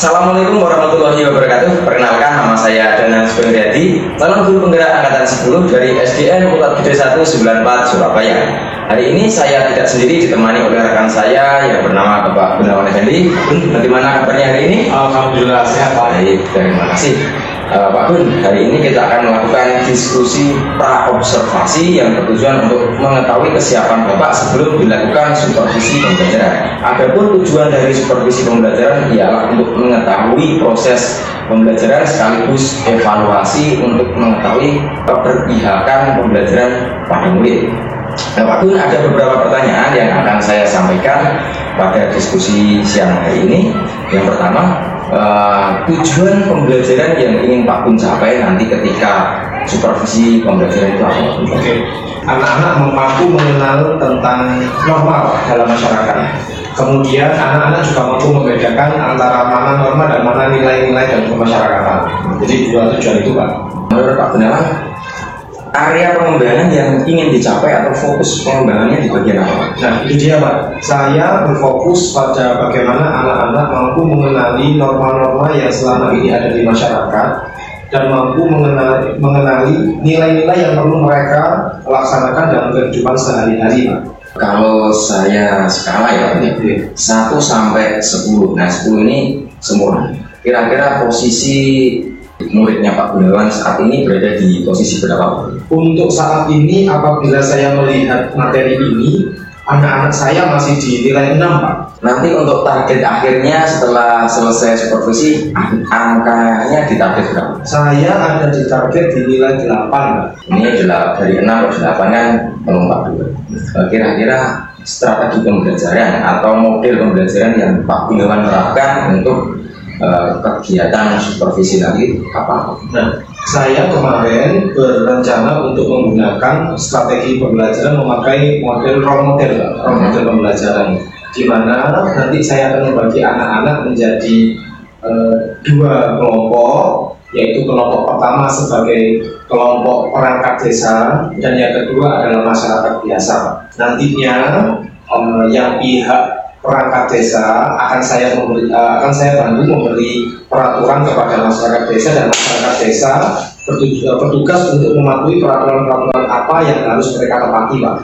Assalamualaikum warahmatullahi wabarakatuh. Perkenalkan, nama saya Danan Sugeng, calon guru penggerak angkatan 10 dari SDN Ulat Gede 1 94 Surabaya. Hari ini saya tidak sendiri, ditemani oleh rekan saya yang bernama Bapak Gunawan Effendi. Bagaimana kabarnya hari ini? Alhamdulillah sehat. Baik, terima kasih. Pak Gun, hari ini kita akan melakukan diskusi pra-observasi yang bertujuan untuk mengetahui kesiapan Bapak sebelum dilakukan supervisi pembelajaran. Adapun tujuan dari supervisi pembelajaran ialah untuk mengetahui proses pembelajaran sekaligus evaluasi untuk mengetahui keberpihakan pembelajaran pada murid. Nah, Pak Gun, ada beberapa pertanyaan yang akan saya sampaikan pada diskusi siang hari ini. Yang pertama, tujuan pembelajaran yang ingin Pak Gun capai nanti ketika supervisi pembelajaran itu apa? Oke. Anak-anak mampu mengenal tentang normal dalam masyarakat. Kemudian anak-anak juga mampu membedakan antara mana norma dan mana nilai-nilai dalam kemasyarakatan. Jadi dua tujuan itu, Pak. Menurut Pak Gunawan, area pengembangan yang ingin dicapai atau fokus pengembangannya di bagian apa? Nah, itu dia, Pak. Saya berfokus pada bagaimana anak-anak mampu mengenali norma-norma yang selama ini ada di masyarakat dan mampu mengenali nilai-nilai yang perlu mereka laksanakan dalam kehidupan sehari-hari, Pak. Kalau saya skala ya, ini 1 sampai 10. Nah, 10 ini sempurna. Kira-kira posisi muridnya Pak Gunawan saat ini berada di posisi berapa? Untuk saat ini, apabila saya melihat materi ini, anak-anak saya masih di nilai 6, Pak. Nanti untuk target akhirnya setelah selesai supervisi, angkanya di target berapa? Saya ada di target di nilai 8, Pak. Ini dari 6 ke 8 kan melompat dulu. Kira-kira strategi pembelajaran atau model pembelajaran yang Pak Gunawan terapkan untuk kegiatan supervisi tadi apa? Nah, saya kemarin berencana untuk menggunakan strategi pembelajaran memakai model role model pembelajaran, di mana nanti saya akan membagi anak-anak menjadi 2 kelompok, yaitu kelompok pertama sebagai kelompok perangkat desa dan yang kedua adalah masyarakat biasa. Nantinya yang pihak perangkat desa akan saya bantu memberi peraturan kepada masyarakat desa, dan masyarakat desa bertugas untuk mematuhi peraturan-peraturan apa yang harus mereka tepati, Pak.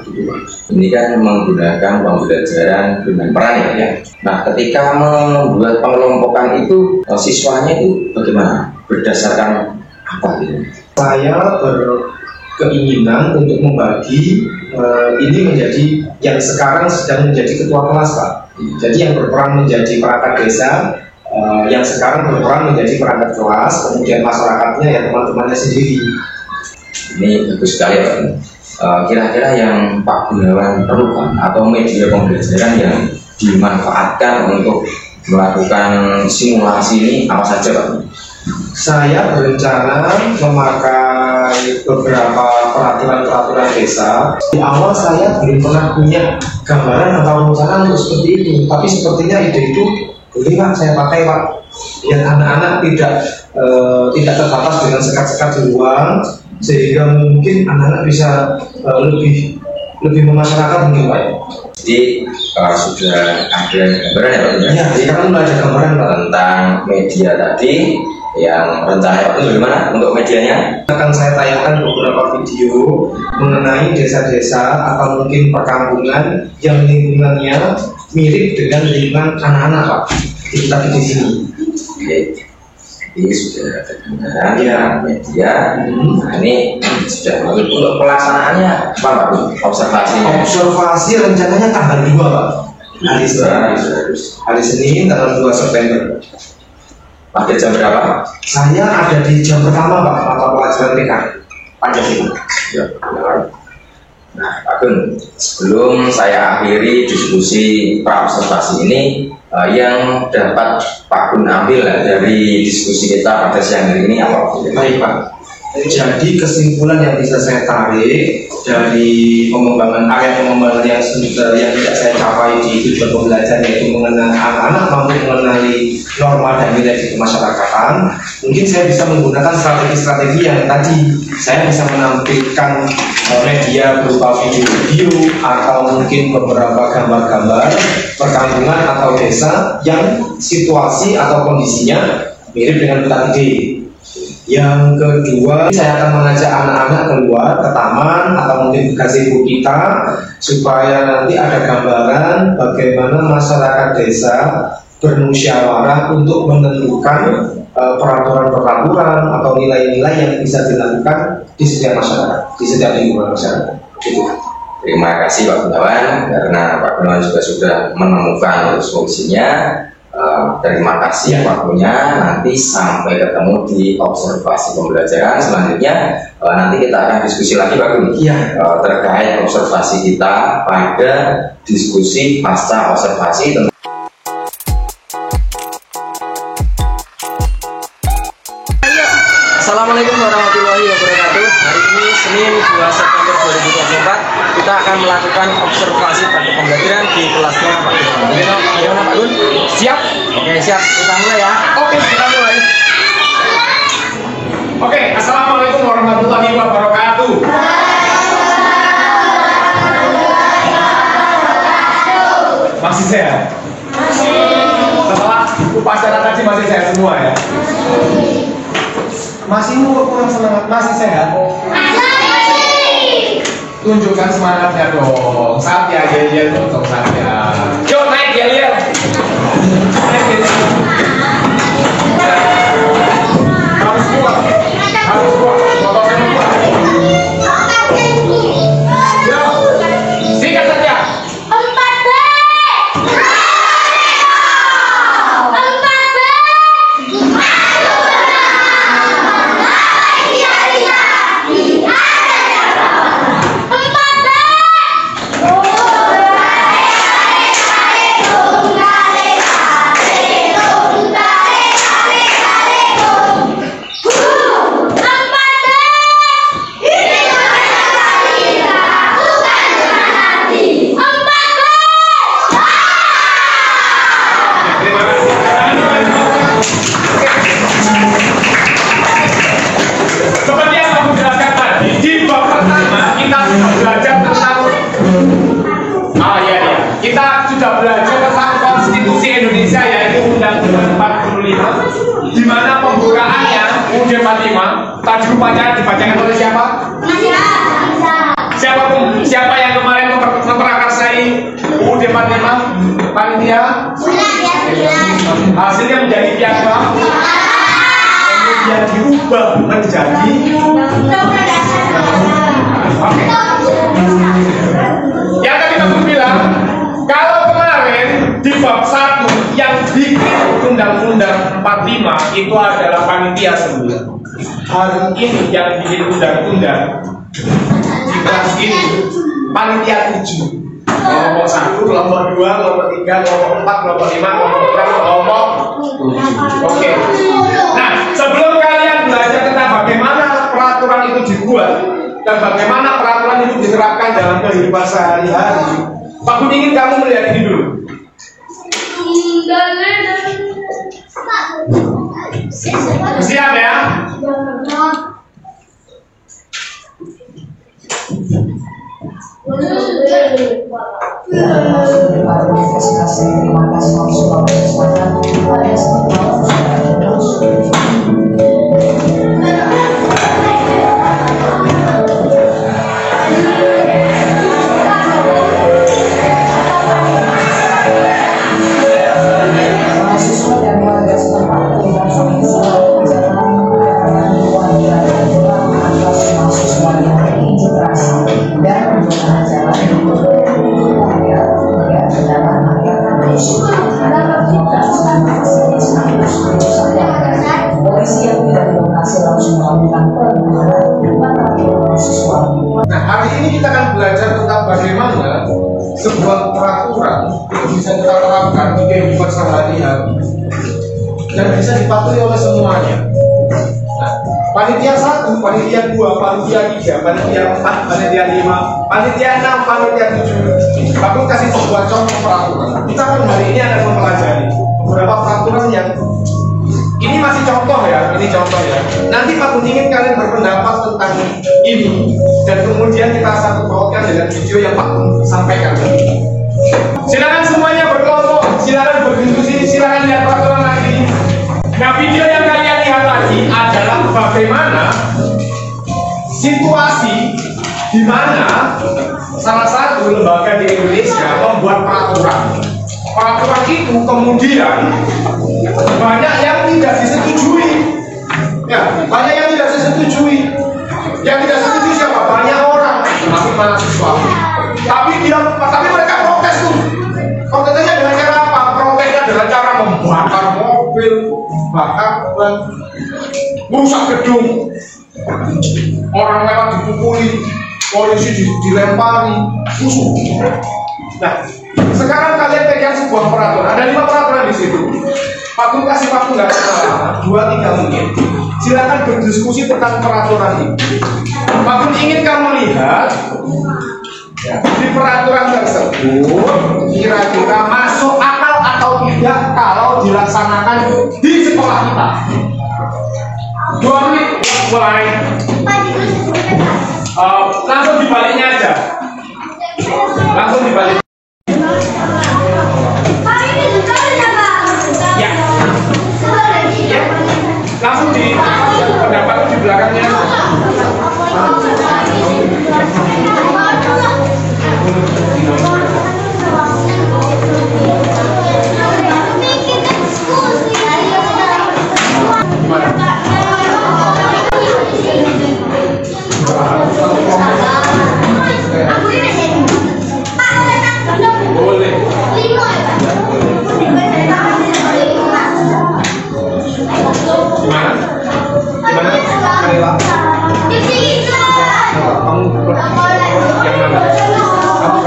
Ini kan menggunakan pembelajaran dengan peran ya. Nah, ketika membuat pengelompokan itu, siswanya itu bagaimana? Berdasarkan apa gitu? Saya berkeinginan untuk membagi ini menjadi yang sekarang sedang menjadi ketua kelas, Pak. Jadi yang berperan menjadi perangkat desa, yang sekarang berperan menjadi perangkat kelas, kemudian masyarakatnya ya teman-temannya sendiri. Ini bagus sekali, Pak. Kira-kira yang Pak Gunawan perlukan atau media pembelajaran yang dimanfaatkan untuk melakukan simulasi ini apa saja, Pak? Saya berencana memakai beberapa peraturan desa. Di awal saya belum pernah punya gambaran atau rencana untuk seperti itu, tapi sepertinya ide itu boleh, Pak, saya pakai, Pak. Biar anak-anak tidak terbatas dengan sekat-sekat di ruang, sehingga mungkin anak-anak bisa lebih memasyarakat mungkin, Pak. Jadi sudah ada gambaran ya, Pak? Ya, sekarang sudah ada gambaran, Pak, tentang media tadi. Yang rencana itu bagaimana untuk medianya? Akan saya tayangkan beberapa video mengenai desa-desa atau mungkin perkampungan yang lingkungannya mirip dengan lingkungan anak-anak, Pak. Kita di sini. Oke, ini sudah ada gambaran ya media. Nah, ini sudah bagus. Untuk pelaksanaannya apa, Pak? Observasi rencananya tanggal 2, Pak. Hari Senin tanggal 2 September. Pada jam berapa? Saya ada di jam pertama, Pak, mata pelajaran TK Pancasila. Ya, nah, Pak Gun, sebelum saya akhiri diskusi pra-observasi ini, yang dapat Pak Gun ambil dari diskusi kita pada siang hari ini apa? Baik, Pak. Jadi kesimpulan yang bisa saya tarik dari pengembangan area pengembangan yang tidak saya capai di tujuan pembelajaran, yaitu mengenai anak-anak mampu mengenali norma dan nilai di kemasyarakatan, mungkin saya bisa menggunakan strategi-strategi yang tadi. Saya bisa menampilkan media berupa video-video atau mungkin beberapa gambar-gambar perkampungan lingkungan atau desa yang situasi atau kondisinya mirip dengan Hutan Gede. Yang kedua, saya akan mengajak anak-anak keluar ke taman atau mungkin ke gazebo kita supaya nanti ada gambaran bagaimana masyarakat desa bermusyawarah untuk menentukan peraturan-peraturan atau nilai-nilai yang bisa dilakukan di setiap masyarakat, di setiap lingkungan masyarakat. Gitu. Terima kasih Pak Gunawan, karena Pak Gunawan juga sudah menemukan solusinya. Terima kasih waktunya. Nanti sampai ketemu di observasi pembelajaran selanjutnya. Nanti kita akan diskusi lagi Pak Gun, terkait observasi kita pada diskusi pasca observasi. Assalamualaikum warahmatullahi wabarakatuh. Hari ini Senin 2 September 2024 kita akan melakukan observasi pada pembelajaran di kelasnya Pak Gun. Bagaimana Pak Gun? Siap? Oke siap, kita mulai ya. Oke, kita mulai. Oke, assalamualaikum warahmatullahi wabarakatuh. Masih sehat? Setelah upacara tadi masih sehat semua ya? Masih kurang semangat, masih sehat? Tunjukkan semangatnya dong. Satya, Gelian, dong Satya. Yuk naik Gelian. Naik Gelian. Harus kuat. Harus kuat. Motornya kuat. Yuk. Singkat saja. 4B. 4B. Kita sudah belajar tentang Konstitusi Indonesia, yaitu Undang-Undang 45, di mana pembukaannya UUD 45 tadi rupanya dibacakan oleh siapa? Siapa yang kemarin memperakarsai UUD 45? Panitia? Hasilnya menjadi piagam, kemudian diubah menjadi oke. Yang tadi Bapak bilang, kalau kemarin di bab 1 yang bikin Undang-Undang 45 itu adalah panitia semula. Hari ini yang bikin undang-undang di kelas ini panitia 7. Kelompok 1, kelompok 2, kelompok 3, kelompok 4, kelompok 5, kelompok 6, kelompok 7. Oke. Nah, sebelum kalian belajar tentang bagaimana peraturan itu dibuat dan bagaimana peraturan itu diterapkan dalam kehidupan sehari-hari, Pak Gun ingin kamu melihat ini dulu. Siap ya? Terima Nah, hari ini kita akan belajar tentang bagaimana sebuah peraturan itu bisa kita terapkan di kehidupan sehari-hari dan bisa dipatuhi oleh semuanya. Nah, panitia 1, panitia 2, panitia 3, panitia 4, panitia 5, panitia 6, panitia 7. Aku kasih sebuah contoh peraturan. Kita akan hari ini akan mempelajari beberapa peraturan yang ini masih contoh ya, ini contoh ya. Nanti Pak Gun ingin kalian berpendapat tentang ini dan kemudian kita sangkut pautkan dengan video yang Pak Gun sampaikan. Silakan semuanya berkelompok. di mana salah satu lembaga di Indonesia membuat peraturan. Peraturan itu kemudian banyak yang tidak disetujui. Ya, banyak yang tidak disetujui. Yang tidak setuju siapa? Banyak orang, termasuk mahasiswa. Tapi mereka protes tuh. Protesnya dengan cara apa? Protesnya dengan cara membakar mobil, bakar ban, merusak gedung. Orang lewat dipukuli, polisi dilempari, musuh. Nah, sekarang kalian pegang sebuah peraturan. Ada 5 peraturan di situ. Pak Guru kasih waktu nggak salah, 2-3 menit. Silakan berdiskusi tentang peraturan ini. Pak Guru ingin kamu lihat ya, di peraturan tersebut kira-kira masuk akal atau tidak kalau dilaksanakan di sekolah kita. 2 menit mulai. Langsung dibaliknya aja. Langsung dibalik. Ya. Ya. Langsung di pendapat di belakangnya. Boleh. Gimana? Karela? Kamu yang mana? Kamu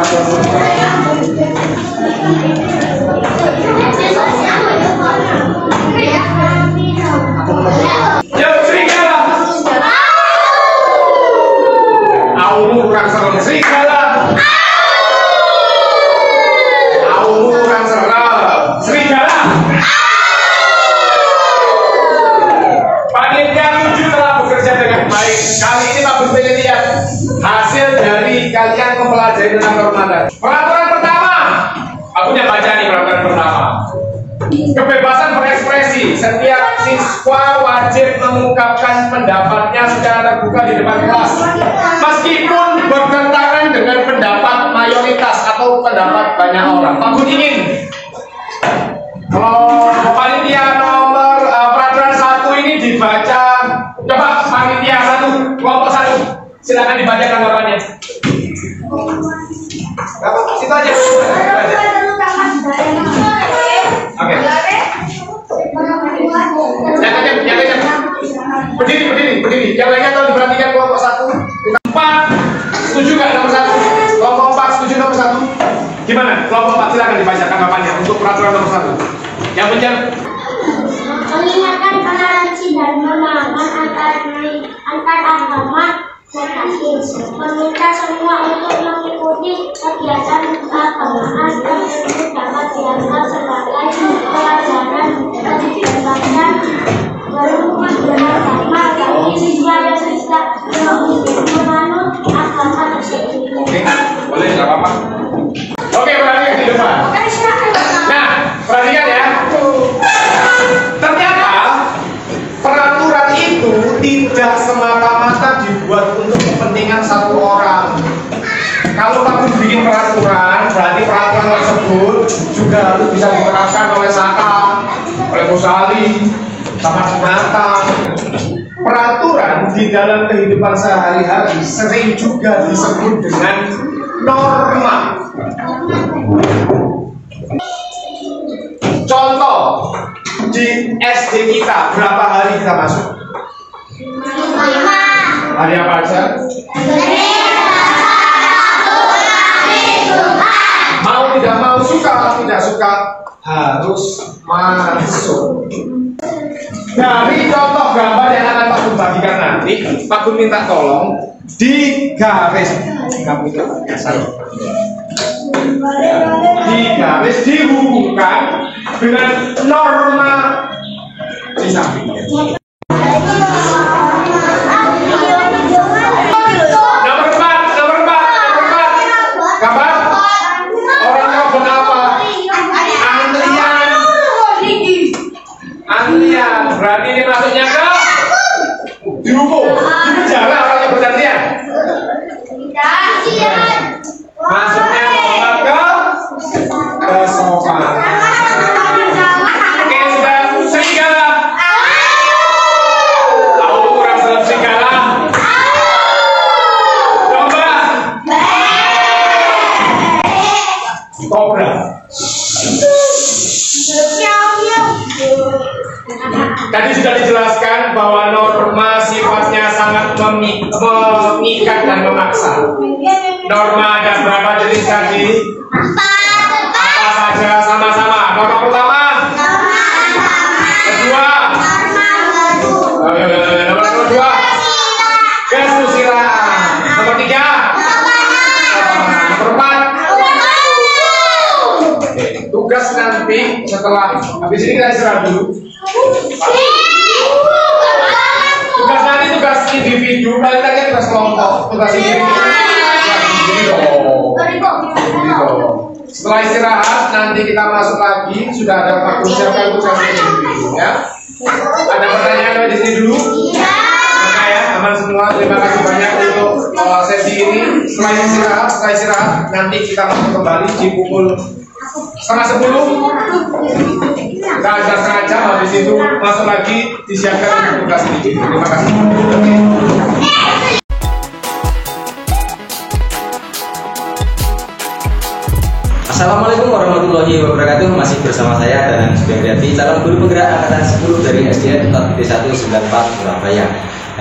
Yo, serigala. Kurang serem serigala. Kurang serem serigala. Panitia 7 telah bekerja dengan baik. Kali ini Pak Gus pengen lihat hasil dari kalian mempelajari tentang kehormatan. Peraturan pertama, aku punya baca nih peraturan pertama. Kebebasan berekspresi. Setiap siswa wajib mengungkapkan pendapatnya secara terbuka di depan kelas, meskipun bertentangan dengan pendapat mayoritas atau pendapat banyak orang. Pak Gus ingin kalau panitia nomor peraturan 1 ini dibaca. Coba panitia 1, kelompok 1, silakan dibaca tanggapannya. Situ aja. Oke. Berdiri. Yang lainnya kalau diperhatikan kelompok 1, 4, setuju nggak nomor 1? Kelompok 4 setuju nomor 1? Gimana? Kelompok 4 silakan dibaca tanggapannya untuk peraturan nomor 1. Yang penting mengingatkan toleransi dan pemahaman antar agama meminta semua untuk mengikuti kegiatan keagamaan tersebut dapat dianggap sebagai pelajaran kebebasan beragama bagi siswa dan siswa menganut agama tersebut. Boleh, nggak apa-apa. Oke, perhatikan di depan. Nah, perhatikan ya. Ternyata peraturan itu tidak semata-mata dibuat untuk kepentingan satu orang. Kalau Pak Gus bikin peraturan, berarti peraturan tersebut juga harus bisa diterapkan oleh Saka, oleh Musali, sama Sunata. Peraturan di dalam kehidupan sehari-hari sering juga disebut dengan norma. Contoh, di SD kita berapa hari kita masuk? 5. Hari apa aja? Mau tidak mau, suka atau tidak suka, harus masuk. Dari contoh gambar yang akan Pak Gun bagikan nanti, Pak Gun minta tolong di garis, dihubungkan dengan norma di sampingnya. Nomor 4. Gambar orang nyobot apa? Antrian. Berarti ini masuknya ke dihukum. Di penjara orang nyobot antrian. Tadi sudah dijelaskan bahwa norma sifatnya sangat mengikat dan memaksa. Norma ada berapa jenis tadi? Apa saja sama-sama? Norma pertama? Kedua? Nomor kedua? Kesusilaan. Nomor tiga? Nomor empat? Tugas nanti setelah habis ini kita istirahat dulu. Tugas nanti tugas individu, kalian kan tugas kelompok, tugas individu. Setelah istirahat nanti kita masuk lagi, sudah ada waktu siapkan tugas individu ya. Ada pertanyaan di sini dulu? Oke ya, aman semua. Terima kasih banyak untuk sesi ini. Setelah istirahat nanti kita masuk kembali di pukul 9:30. Kita ajar setengah jam, habis itu masuk lagi disiapkan untuk tugas ini. Terima kasih. Assalamualaikum warahmatullahi wabarakatuh. Masih bersama saya Danang Subiangriyati, calon guru penggerak angkatan 10 dari SDN 194 Surabaya.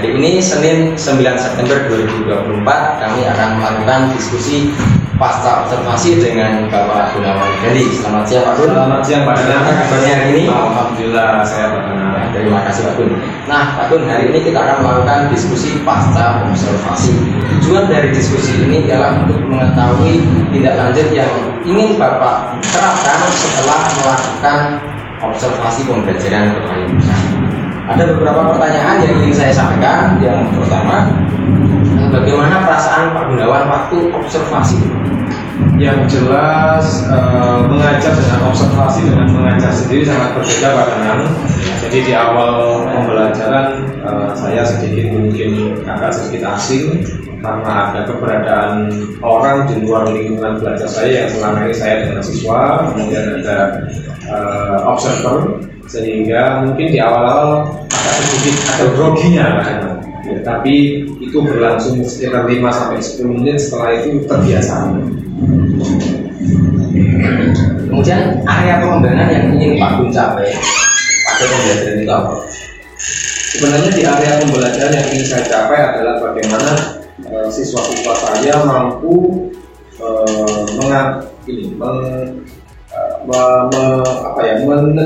Hari ini Senin 9 September 2024 kami akan melakukan diskusi pasca observasi dengan Bapak Gunawan Gandhi. Selamat siang Pak Gun. Selamat siang Pak Danang. Apa kabarnya hari ini? Alhamdulillah saya Pak Danang. Terima kasih Pak Gun. Nah Pak Gun, hari ini kita akan melakukan diskusi pasca observasi. Tujuan dari diskusi ini adalah untuk mengetahui tindak lanjut yang ingin Bapak terapkan setelah melakukan observasi pembelajaran keprayukan. Ada beberapa pertanyaan yang ingin saya sampaikan. Yang pertama, bagaimana perasaan Pak Gunawan waktu observasi? Yang jelas mengajar dengan observasi dengan mengajar sendiri sangat berbeda Pak Danang. Jadi di awal pembelajaran saya sedikit mungkin agak sedikit asing karena ada keberadaan orang di luar lingkungan belajar saya yang selama ini saya dengan siswa, kemudian ada observer, sehingga mungkin di awal-awal agak sedikit ada groginya Pak. Ya, tapi itu berlangsung sekitar 5-10 menit, setelah itu terbiasa. Kemudian area pengembangan yang ingin Pak Gun capai pada pembelajaran itu apa? Sebenarnya di area pembelajaran yang ingin saya capai adalah bagaimana siswa-siswa saya mampu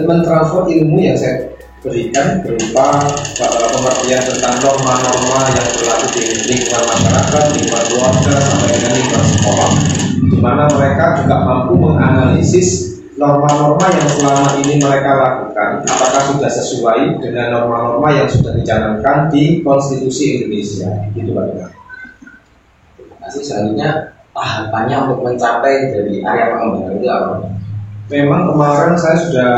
mentransfer ilmu yang saya berikan berupa pengertian tentang norma-norma yang berlaku di lingkungan masyarakat, lingkungan keluarga, sampai dengan lingkungan sekolah, di mana mereka juga mampu menganalisis norma-norma yang selama ini mereka lakukan apakah sudah sesuai dengan norma-norma yang sudah dicanangkan di Konstitusi Indonesia. Gitu Pak. Selanjutnya tahapannya untuk mencapai dari area pengembangan itu apa? Memang kemarin saya sudah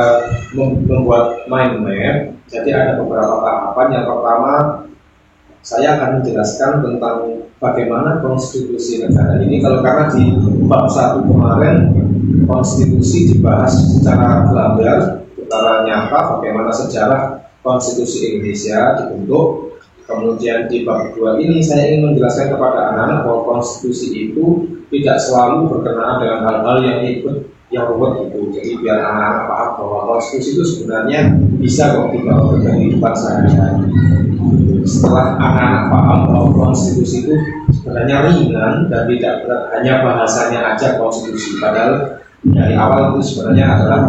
membuat mind map. Jadi ada beberapa tahapan. Yang pertama, saya akan menjelaskan tentang bagaimana konstitusi negara ini. Kalau karena di bab 1 kemarin konstitusi dibahas secara global, secara nyata bagaimana sejarah konstitusi Indonesia dibentuk. Kemudian di bab 2 ini saya ingin menjelaskan kepada anak-anak bahwa konstitusi itu tidak selalu berkenaan dengan hal-hal yang rumit itu. Jadi biar anak-anak paham bahwa konstitusi itu sebenarnya bisa kok dibawa ke kehidupan sehari-hari. Setelah anak-anak paham bahwa konstitusi itu sebenarnya ringan dan tidak berat, hanya bahasanya aja konstitusi, padahal dari awal itu sebenarnya adalah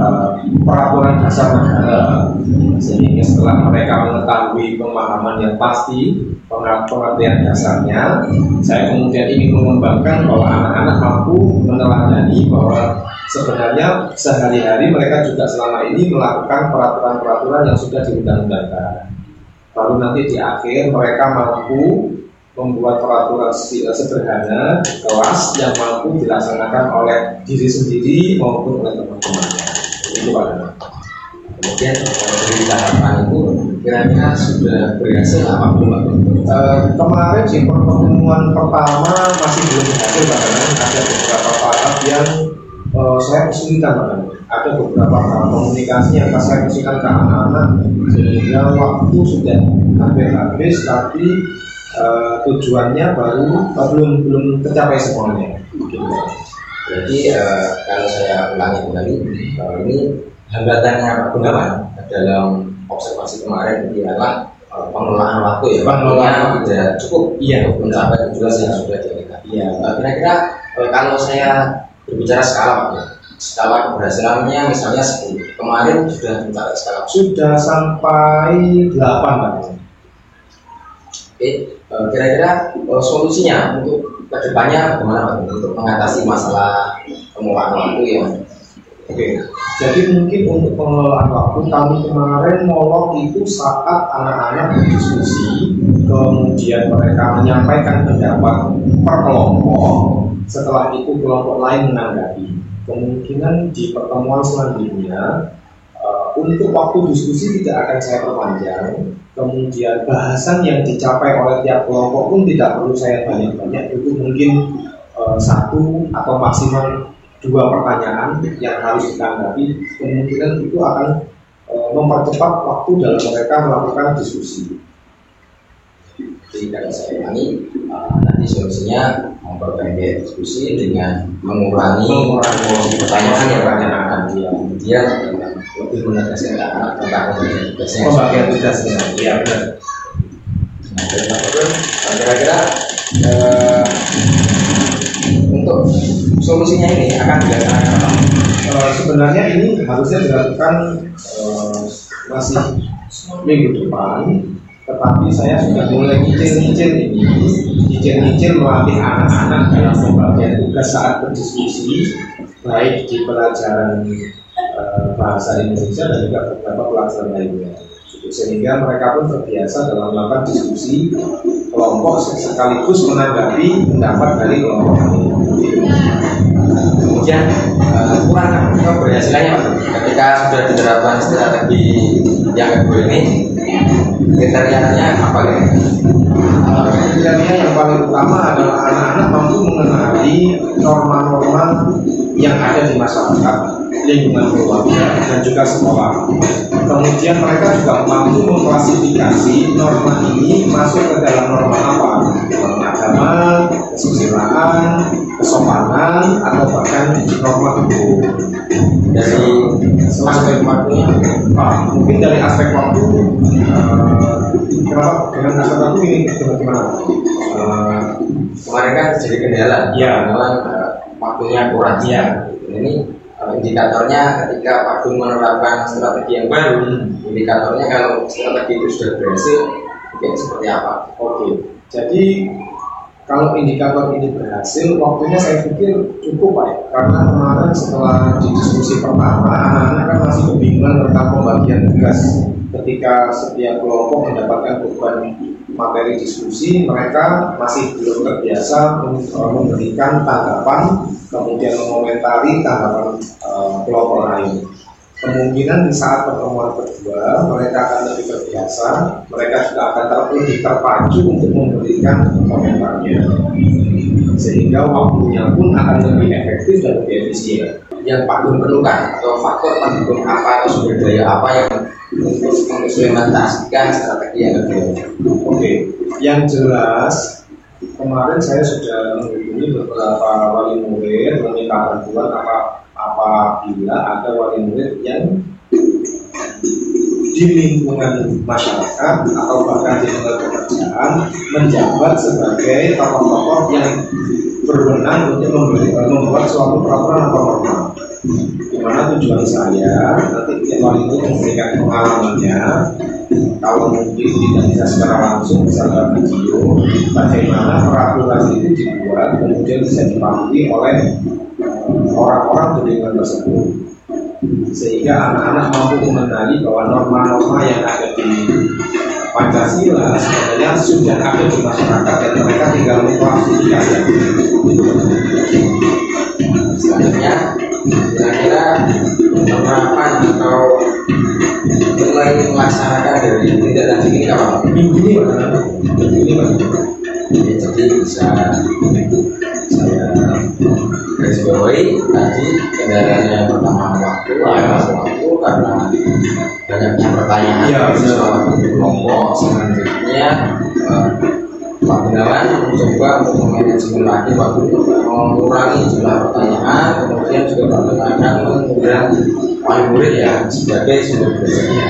peraturan dasar negara. Sehingga setelah mereka mengetahui pemahaman yang pasti, pengertian dasarnya, saya kemudian ingin mengembangkan bahwa anak-anak mampu meneladani bahwa sebenarnya sehari-hari mereka juga selama ini melakukan peraturan-peraturan yang sudah diundang-undangkan. Lalu nanti di akhir mereka mampu membuat peraturan sederhana kelas yang mampu dilaksanakan oleh diri sendiri maupun oleh teman-temannya. Itu Pak. Kemudian dari tahapan itu kira-kira sudah berhasil apa belum? Kemarin di pertemuan pertama masih belum berhasil Pak. Ada beberapa tahap yang saya kesulitan Pak. Ada beberapa komunikasi yang saya kesulitan ke anak-anak sehingga waktu sudah hampir habis, tapi tujuannya belum tercapai semuanya. Berarti kalau saya ulangi kembali, ini hambatannya Pak Gunawan dalam observasi kemarin ialah pengelolaan waktu ya, Pengelolaan tidak cukup untuk mencapai tujuan yang sudah diagendakan. Kira-kira kalau saya berbicara skala Pak, skala keberhasilannya misalnya 10, kemarin sudah mencapai skala sudah sampai 8 Pak. Oke, kira-kira solusinya untuk kedepannya bagaimana Pak untuk mengatasi masalah pengelolaan waktu yang Oke, jadi mungkin untuk pengelolaan waktu kami kemarin molok itu saat anak-anak berdiskusi, kemudian mereka menyampaikan pendapat per kelompok, setelah itu kelompok lain menanggapi. Kemungkinan di pertemuan selanjutnya untuk waktu diskusi tidak akan saya perpanjang, kemudian bahasan yang dicapai oleh tiap kelompok pun tidak perlu saya banyak-banyak, itu mungkin 1 atau maksimal 2 pertanyaan yang harus ditanggapi. Kemungkinan itu akan mempercepat waktu dalam mereka melakukan diskusi. Jadi kalau saya ulangi, nanti solusinya memperpendek diskusi dengan mengurangi pertanyaan yang akan kemudian lebih menegaskan anak tentang Pembagian tugasnya, iya benar. Nah, kira-kira untuk solusinya ini akan dilaksanakan apa? Sebenarnya ini harusnya dilakukan masih minggu depan, tetapi saya sudah mulai nyicil melatih anak-anak dalam pembagian tugas saat berdiskusi, baik di pelajaran bahasa Indonesia dan juga beberapa pelajaran lainnya, sehingga mereka pun terbiasa dalam melakukan diskusi kelompok sekaligus menanggapi pendapat dari kelompok lain. Kemudian kurang keberhasilannya Pak ketika sudah diterapkan strategi yang kedua ini, kriterianya apa gitu? Kriterianya yang paling utama adalah anak-anak mampu mengenali norma-norma yang ada di masyarakat, lingkungan keluarga dan juga sekolah. Kemudian mereka juga mampu mengklasifikasi norma ini masuk ke dalam norma apa, norma agama, kesusilaan, kesopanan, atau bahkan norma hukum. Dari aspek waktunya, mungkin dari aspek waktu, kenapa dengan aspek waktu ini bagaimana? kemarin kan terjadi kendala, memang waktunya kurang. Ini indikatornya ketika Pak Gun menerapkan strategi yang baru, indikatornya kalau strategi itu sudah berhasil, mungkin seperti apa? Oke, jadi kalau indikator ini berhasil, waktunya saya pikir cukup Pak ya. Karena kemarin setelah di diskusi pertama, anak-anak kan masih kebingungan tentang pembagian tugas. Ketika setiap kelompok mendapatkan beban materi diskusi, mereka masih belum terbiasa memberikan tanggapan, kemudian mengomentari tanggapan kelompok lain. Kemungkinan di saat pertemuan kedua mereka akan lebih terbiasa, mereka juga akan lebih terpacu untuk memberikan komentarnya, sehingga waktunya pun akan lebih efektif dan lebih efisien. Yang Pak Gun perlukan atau faktor pendukung apa atau sumber daya apa yang untuk mengimplementasikan strategi yang kedua? Oke, yang jelas kemarin saya sudah menghubungi beberapa wali murid meminta bantuan apabila ada wali murid yang di lingkungan masyarakat atau bahkan di lingkungan pekerjaan menjabat sebagai tokoh-tokoh yang berwenang untuk membuat suatu peraturan atau norma. Di mana tujuan saya nanti wali murid memberikan pengalamannya, kalau mungkin tidak bisa secara langsung bisa lewat video, bagaimana peraturan itu dibuat kemudian bisa dipahami oleh orang-orang di lingkungan tersebut, sehingga anak-anak mampu mengenali bahwa norma-norma yang ada di Pancasila sebenarnya sudah ada di masyarakat dan mereka tinggal mengklasifikasi. Selanjutnya, kira-kira penerapan atau mulai melaksanakan dari tindak lanjut ini apa? Minggu ini Jadi bisa saya garis bawahi tadi kendalanya yang pertama waktu karena banyaknya pertanyaan soal kelompok. Selanjutnya Pak Gunawan mencoba untuk memanajemen lagi waktu mengurangi jumlah pertanyaan, kemudian juga Pak Gunawan akan mengurangi wali murid ya sebagai sumber belajarnya.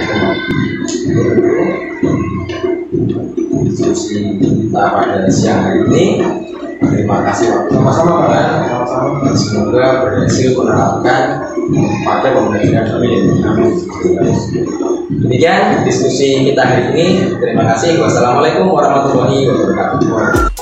Diskusi kita pada siang hari ini. Terima kasih waktu sama-sama Pak. Semoga berhasil menerapkan pada pembelajaran kami. Demikian diskusi kita hari ini. Terima kasih. Wassalamualaikum warahmatullahi wabarakatuh.